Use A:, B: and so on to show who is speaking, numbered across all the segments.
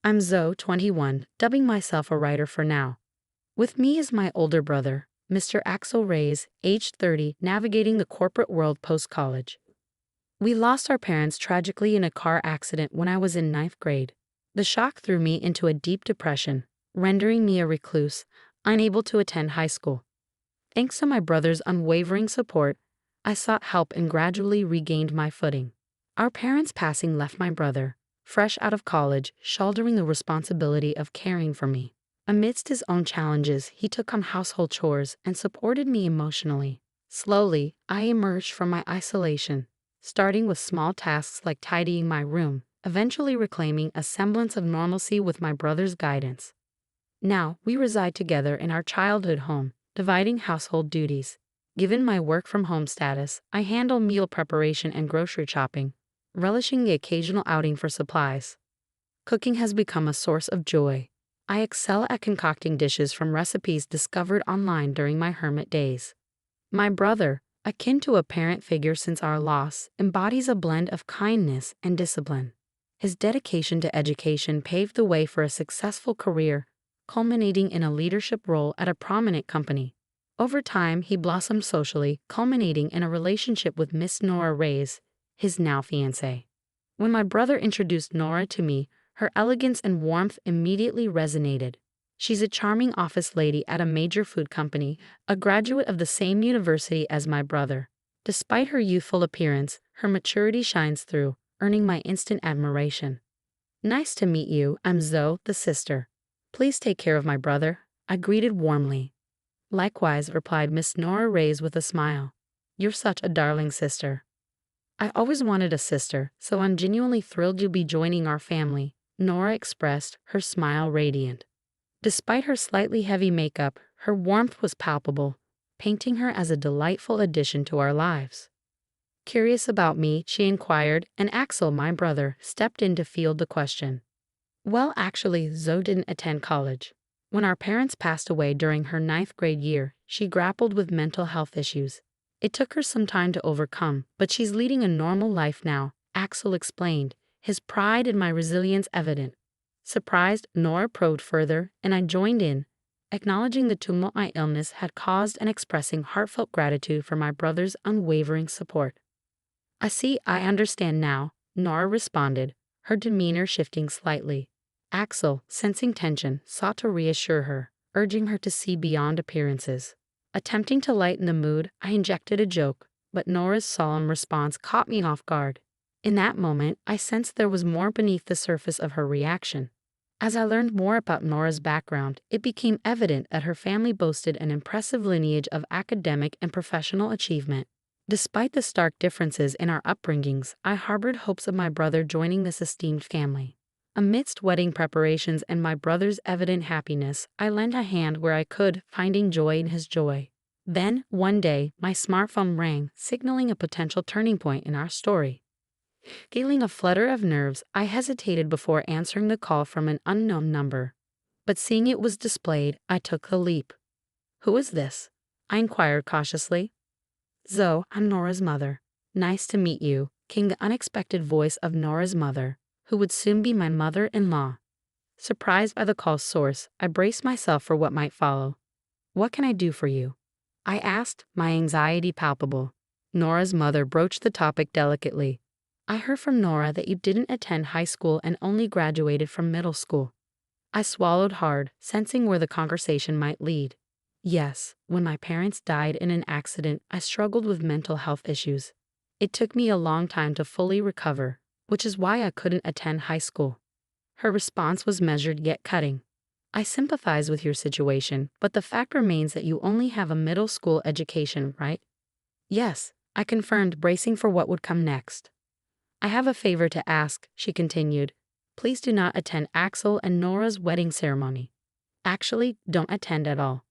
A: I'm Zoe, 21, dubbing myself a writer for now. With me is my older brother, Mr. Axel Reyes, aged 30, navigating the corporate world post-college. We lost our parents tragically in a car accident when I was in ninth grade. The shock threw me into a deep depression, rendering me a recluse, unable to attend high school. Thanks to my brother's unwavering support, I sought help and gradually regained my footing. Our parents' passing left my brother, fresh out of college, shouldering the responsibility of caring for me. Amidst his own challenges, he took on household chores and supported me emotionally. Slowly, I emerged from my isolation, starting with small tasks like tidying my room, eventually reclaiming a semblance of normalcy with my brother's guidance. Now, we reside together in our childhood home, dividing household duties. Given my work-from-home status, I handle meal preparation and grocery shopping, relishing the occasional outing for supplies. Cooking has become a source of joy. I excel at concocting dishes from recipes discovered online during my hermit days. My brother, akin to a parent figure since our loss, embodies a blend of kindness and discipline. His dedication to education paved the way for a successful career, culminating in a leadership role at a prominent company. Over time, he blossomed socially, culminating in a relationship with Miss Nora Reyes, his now fiancée. When my brother introduced Nora to me, her elegance and warmth immediately resonated. She's a charming office lady at a major food company, a graduate of the same university as my brother. Despite her youthful appearance, her maturity shines through, earning my instant admiration. Nice to meet you, I'm Zoe, the sister. Please take care of my brother, I greeted warmly. Likewise, replied Miss Nora Reyes with a smile. You're such a darling sister. I always wanted a sister, so I'm genuinely thrilled you'll be joining our family, Nora expressed, her smile radiant. Despite her slightly heavy makeup, her warmth was palpable, painting her as a delightful addition to our lives. Curious about me, she inquired, and Axel, my brother, stepped in to field the question. Well, actually, Zoe didn't attend college. When our parents passed away during her ninth grade year, she grappled with mental health issues. It took her some time to overcome, but she's leading a normal life now, Axel explained, his pride in my resilience evident. Surprised, Nora probed further, and I joined in, acknowledging the tumult my illness had caused and expressing heartfelt gratitude for my brother's unwavering support. I understand now, Nora responded, her demeanor shifting slightly. Axel, sensing tension, sought to reassure her, urging her to see beyond appearances. Attempting to lighten the mood, I injected a joke, but Nora's solemn response caught me off guard. In that moment, I sensed there was more beneath the surface of her reaction. As I learned more about Nora's background, it became evident that her family boasted an impressive lineage of academic and professional achievement. Despite the stark differences in our upbringings, I harbored hopes of my brother joining this esteemed family. Amidst wedding preparations and my brother's evident happiness, I lent a hand where I could, finding joy in his joy. Then, one day, my smartphone rang, signaling a potential turning point in our story. Feeling a flutter of nerves, I hesitated before answering the call from an unknown number. But seeing it was displayed, I took the leap. Who is this? I inquired cautiously. Zoe, I'm Nora's mother. Nice to meet you, came the unexpected voice of Nora's mother, who would soon be my mother-in-law. Surprised by the call's source, I braced myself for what might follow. What can I do for you? I asked, my anxiety palpable. Nora's mother broached the topic delicately. I heard from Nora that you didn't attend high school and only graduated from middle school. I swallowed hard, sensing where the conversation might lead. Yes, when my parents died in an accident, I struggled with mental health issues. It took me a long time to fully recover, which is why I couldn't attend high school. Her response was measured yet cutting. I sympathize with your situation, but the fact remains that you only have a middle school education, right? Yes, I confirmed, bracing for what would come next. I have a favor to ask, she continued. Please do not attend Axel and Nora's wedding ceremony. Actually, don't attend at all.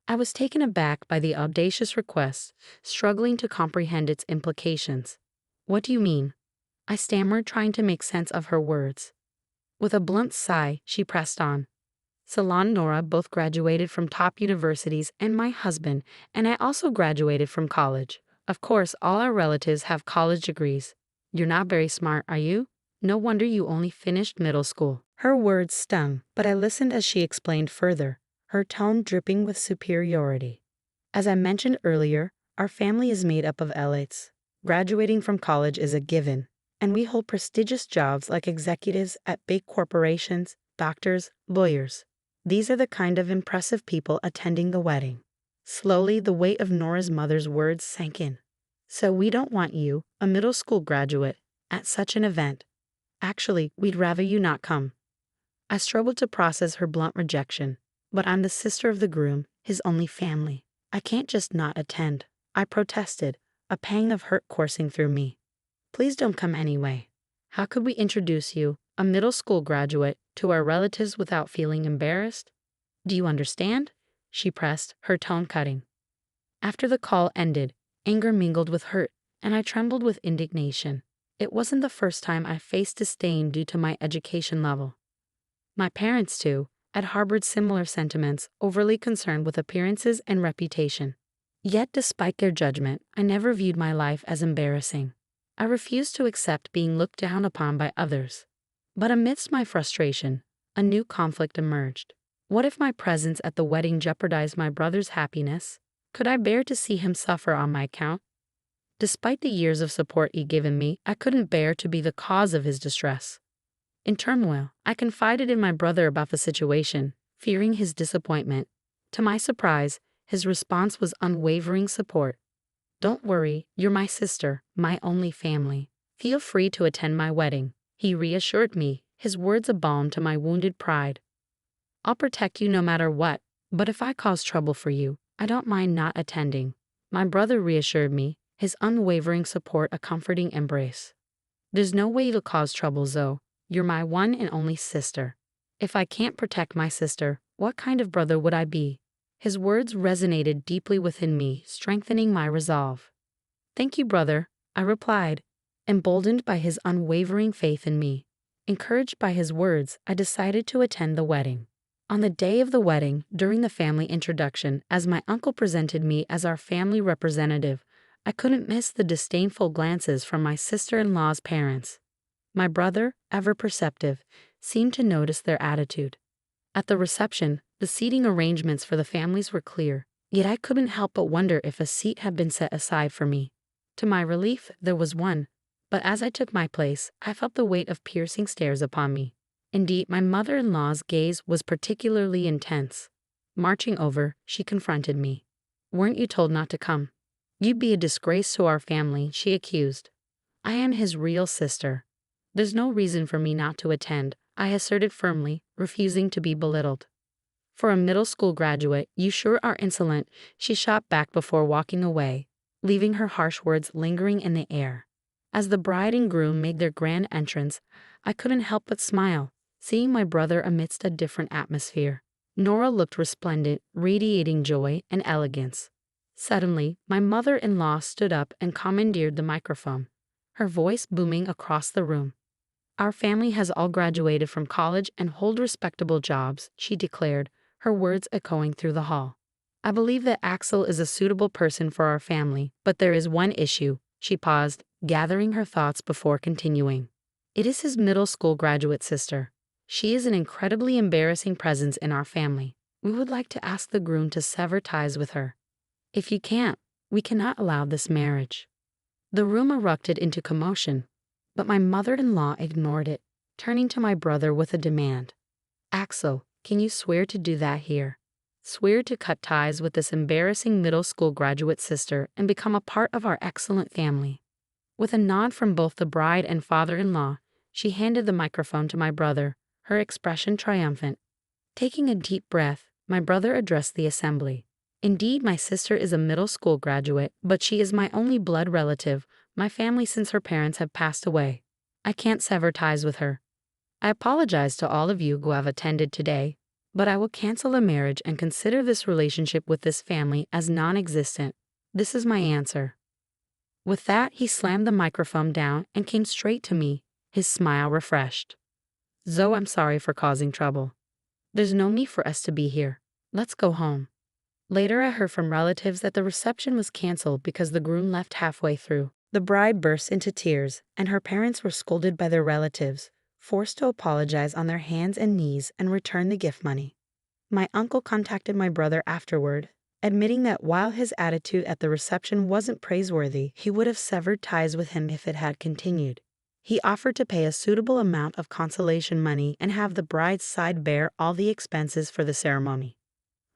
A: I was taken aback by the audacious request, struggling to comprehend its implications. What do you mean? I stammered, trying to make sense of her words. With a blunt sigh, she pressed on. Salon and Nora both graduated from top universities, and my husband and I also graduated from college. Of course, all our relatives have college degrees. You're not very smart, are you? No wonder you only finished middle school. Her words stung, but I listened as she explained further, her tone dripping with superiority. As I mentioned earlier, our family is made up of elites. Graduating from college is a given, and we hold prestigious jobs like executives at big corporations, doctors, lawyers. These are the kind of impressive people attending the wedding. Slowly, the weight of Nora's mother's words sank in. So we don't want you, a middle school graduate, at such an event. Actually, we'd rather you not come. I struggled to process her blunt rejection, but I'm the sister of the groom, his only family. I can't just not attend. I protested, a pang of hurt coursing through me. Please don't come anyway. How could we introduce you, a middle school graduate, to our relatives without feeling embarrassed? Do you understand? She pressed, her tone cutting. After the call ended, anger mingled with hurt, and I trembled with indignation. It wasn't the first time I faced disdain due to my education level. My parents, too, had harbored similar sentiments, overly concerned with appearances and reputation. Yet, despite their judgment, I never viewed my life as embarrassing. I refused to accept being looked down upon by others. But amidst my frustration, a new conflict emerged. What if my presence at the wedding jeopardized my brother's happiness? Could I bear to see him suffer on my account? Despite the years of support he'd given me, I couldn't bear to be the cause of his distress. In turmoil, I confided in my brother about the situation, fearing his disappointment. To my surprise, his response was unwavering support. "Don't worry, you're my sister, my only family. Feel free to attend my wedding," he reassured me, his words a balm to my wounded pride. "I'll protect you no matter what, but if I cause trouble for you, I don't mind not attending," my brother reassured me, his unwavering support a comforting embrace. "There's no way to cause trouble, Zoe. You're my one and only sister. If I can't protect my sister, what kind of brother would I be?" His words resonated deeply within me, strengthening my resolve. "Thank you, brother," I replied, emboldened by his unwavering faith in me. Encouraged by his words, I decided to attend the wedding. On the day of the wedding, during the family introduction, as my uncle presented me as our family representative, I couldn't miss the disdainful glances from my sister-in-law's parents. My brother, ever perceptive, seemed to notice their attitude. At the reception, the seating arrangements for the families were clear, yet I couldn't help but wonder if a seat had been set aside for me. To my relief, there was one, but as I took my place, I felt the weight of piercing stares upon me. Indeed, my mother-in-law's gaze was particularly intense. Marching over, she confronted me. "Weren't you told not to come? You'd be a disgrace to our family," she accused. "I am his real sister. There's no reason for me not to attend," I asserted firmly, refusing to be belittled. "For a middle school graduate, you sure are insolent," she shot back before walking away, leaving her harsh words lingering in the air. As the bride and groom made their grand entrance, I couldn't help but smile, seeing my brother amidst a different atmosphere. Nora looked resplendent, radiating joy and elegance. Suddenly, my mother-in-law stood up and commandeered the microphone, her voice booming across the room. "Our family has all graduated from college and hold respectable jobs," she declared, her words echoing through the hall. "I believe that Axel is a suitable person for our family, but there is one issue." She paused, gathering her thoughts before continuing. "It is his middle school graduate sister. She is an incredibly embarrassing presence in our family. We would like to ask the groom to sever ties with her. If you can't, we cannot allow this marriage." The room erupted into commotion, but my mother-in-law ignored it, turning to my brother with a demand. "Axel, can you swear to do that here? Swear to cut ties with this embarrassing middle school graduate sister and become a part of our excellent family." With a nod from both the bride and father-in-law, she handed the microphone to my brother, her expression triumphant. Taking a deep breath, my brother addressed the assembly. "Indeed, my sister is a middle school graduate, but she is my only blood relative, my family since her parents have passed away. I can't sever ties with her. I apologize to all of you who have attended today, but I will cancel the marriage and consider this relationship with this family as non-existent. This is my answer." With that, he slammed the microphone down and came straight to me, his smile refreshed. "Zoe, I'm sorry for causing trouble. There's no need for us to be here. Let's go home." Later, I heard from relatives that the reception was canceled because the groom left halfway through. The bride burst into tears, and her parents were scolded by their relatives, forced to apologize on their hands and knees and return the gift money. My uncle contacted my brother afterward, admitting that while his attitude at the reception wasn't praiseworthy, he would have severed ties with him if it had continued. He offered to pay a suitable amount of consolation money and have the bride's side bear all the expenses for the ceremony.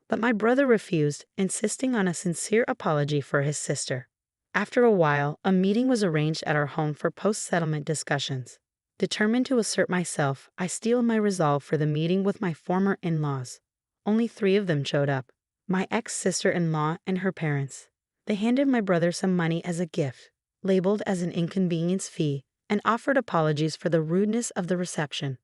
A: But my brother refused, insisting on a sincere apology for his sister. After a while, a meeting was arranged at our home for post-settlement discussions. Determined to assert myself, I steeled my resolve for the meeting with my former in-laws. Only 3 of them showed up: my ex-sister-in-law and her parents. They handed my brother some money as a gift, labeled as an inconvenience fee, and offered apologies for the rudeness of the reception.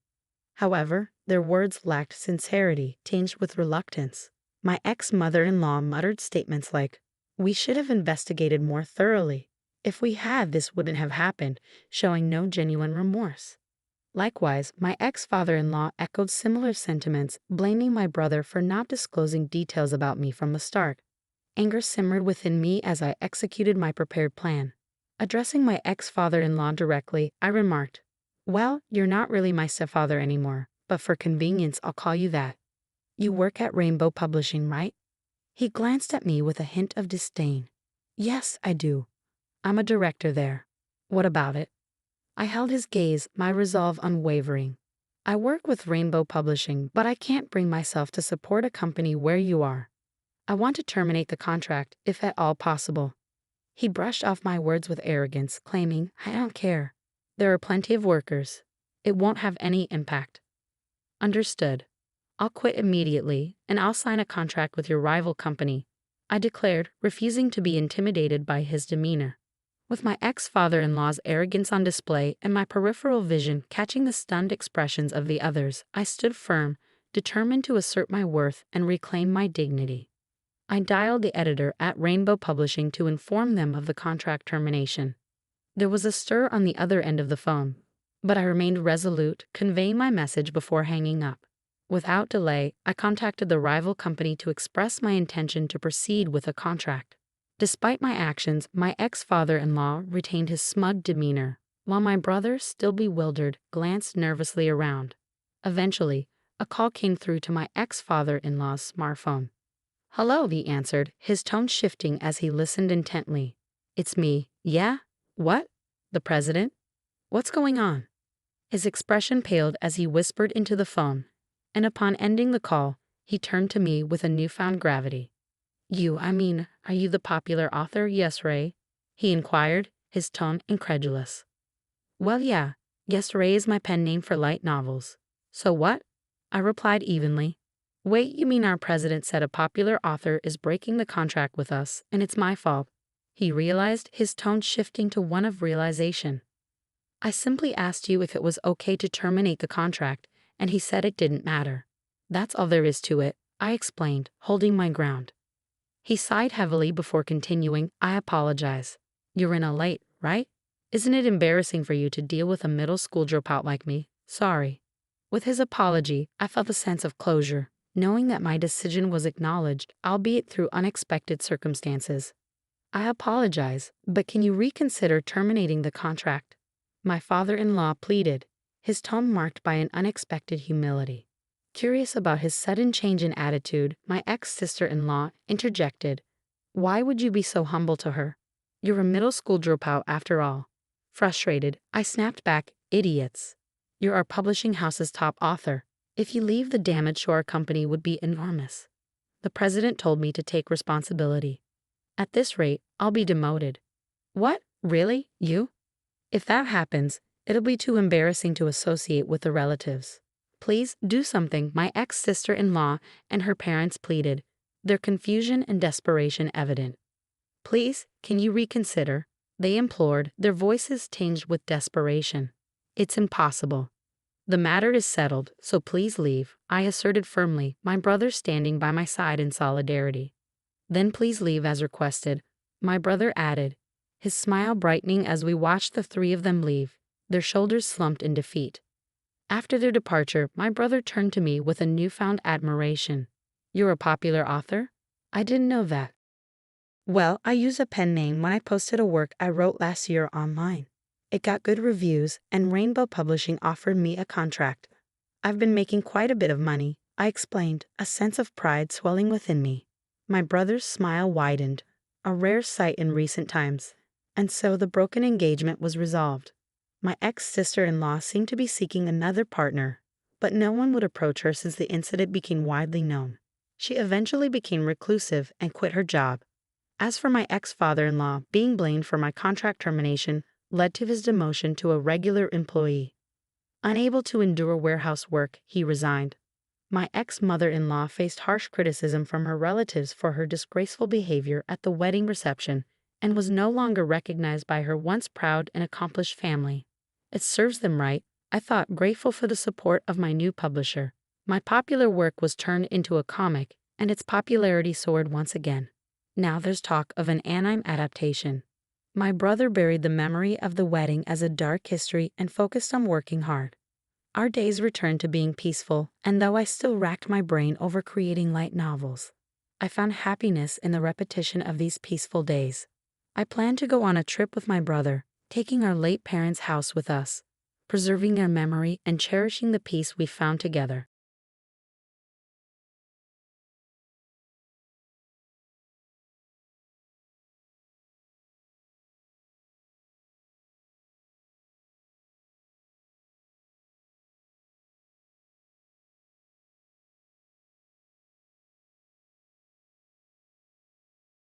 A: However, their words lacked sincerity, tinged with reluctance. My ex-mother-in-law muttered statements like, "We should have investigated more thoroughly. If we had, this wouldn't have happened," showing no genuine remorse. Likewise, my ex-father-in-law echoed similar sentiments, blaming my brother for not disclosing details about me from the start. Anger simmered within me as I executed my prepared plan. Addressing my ex-father-in-law directly, I remarked, "Well, you're not really my stepfather anymore, but for convenience I'll call you that. You work at Rainbow Publishing, right?" He glanced at me with a hint of disdain. "Yes, I do. I'm a director there. What about it?" I held his gaze, my resolve unwavering. "I work with Rainbow Publishing, but I can't bring myself to support a company where you are. I want to terminate the contract, if at all possible." He brushed off my words with arrogance, claiming, "I don't care. There are plenty of workers. It won't have any impact." "Understood. I'll quit immediately, and I'll sign a contract with your rival company," I declared, refusing to be intimidated by his demeanor. With my ex-father-in-law's arrogance on display and my peripheral vision catching the stunned expressions of the others, I stood firm, determined to assert my worth and reclaim my dignity. I dialed the editor at Rainbow Publishing to inform them of the contract termination. There was a stir on the other end of the phone, but I remained resolute, conveying my message before hanging up. Without delay, I contacted the rival company to express my intention to proceed with a contract. Despite my actions, my ex-father-in-law retained his smug demeanor, while my brother, still bewildered, glanced nervously around. Eventually, a call came through to my ex-father-in-law's smartphone. "Hello," he answered, his tone shifting as he listened intently. "It's me." "Yeah? What? The president? What's going on?" His expression paled as he whispered into the phone, and upon ending the call, he turned to me with a newfound gravity. Are you the popular author, Yes Ray?" he inquired, his tone incredulous. "Well, yeah, Yes Ray is my pen name for light novels." "So what?" I replied evenly. "Wait, you mean our president said a popular author is breaking the contract with us, and it's my fault?" He realized, his tone shifting to one of realization. "I simply asked you if it was okay to terminate the contract, and he said it didn't matter. That's all there is to it," I explained, holding my ground. He sighed heavily before continuing, "I apologize. You're in a late, right? Isn't it embarrassing for you to deal with a middle school dropout like me? Sorry." With his apology, I felt a sense of closure, knowing that my decision was acknowledged, albeit through unexpected circumstances. "I apologize, but can you reconsider terminating the contract?" my father-in-law pleaded, his tone marked by an unexpected humility. Curious about his sudden change in attitude, my ex-sister-in-law interjected, "Why would you be so humble to her? You're a middle school dropout after all." Frustrated, I snapped back, "Idiots. You're our publishing house's top author. If you leave, the damage to our company would be enormous. The president told me to take responsibility. At this rate, I'll be demoted." "What? Really? You?" "If that happens, it'll be too embarrassing to associate with the relatives." "Please do something," my ex-sister-in-law and her parents pleaded, their confusion and desperation evident. "Please, can you reconsider?" they implored, their voices tinged with desperation. "It's impossible. The matter is settled, so please leave," I asserted firmly, my brother standing by my side in solidarity. "Then please leave as requested," my brother added, his smile brightening as we watched the 3 of them leave, their shoulders slumped in defeat. After their departure, my brother turned to me with a newfound admiration. "You're a popular author? I didn't know that." "Well, I use a pen name when I posted a work I wrote last year online. It got good reviews, and Rainbow Publishing offered me a contract. I've been making quite a bit of money, I explained, a sense of pride swelling within me. My brother's smile widened, a rare sight in recent times. And so the broken engagement was resolved. My ex-sister-in-law seemed to be seeking another partner, but no one would approach her since the incident became widely known. She eventually became reclusive and quit her job. As for my ex-father-in-law, being blamed for my contract termination led to his demotion to a regular employee. Unable to endure warehouse work, he resigned. My ex-mother-in-law faced harsh criticism from her relatives for her disgraceful behavior at the wedding reception and was no longer recognized by her once proud and accomplished family. It serves them right, I thought, grateful for the support of my new publisher. My popular work was turned into a comic, and its popularity soared once again. Now there's talk of an anime adaptation. My brother buried the memory of the wedding as a dark history and focused on working hard. Our days returned to being peaceful, and though I still racked my brain over creating light novels, I found happiness in the repetition of these peaceful days. I plan to go on a trip with my brother, taking our late parents' house with us, preserving their memory and cherishing the peace we found together.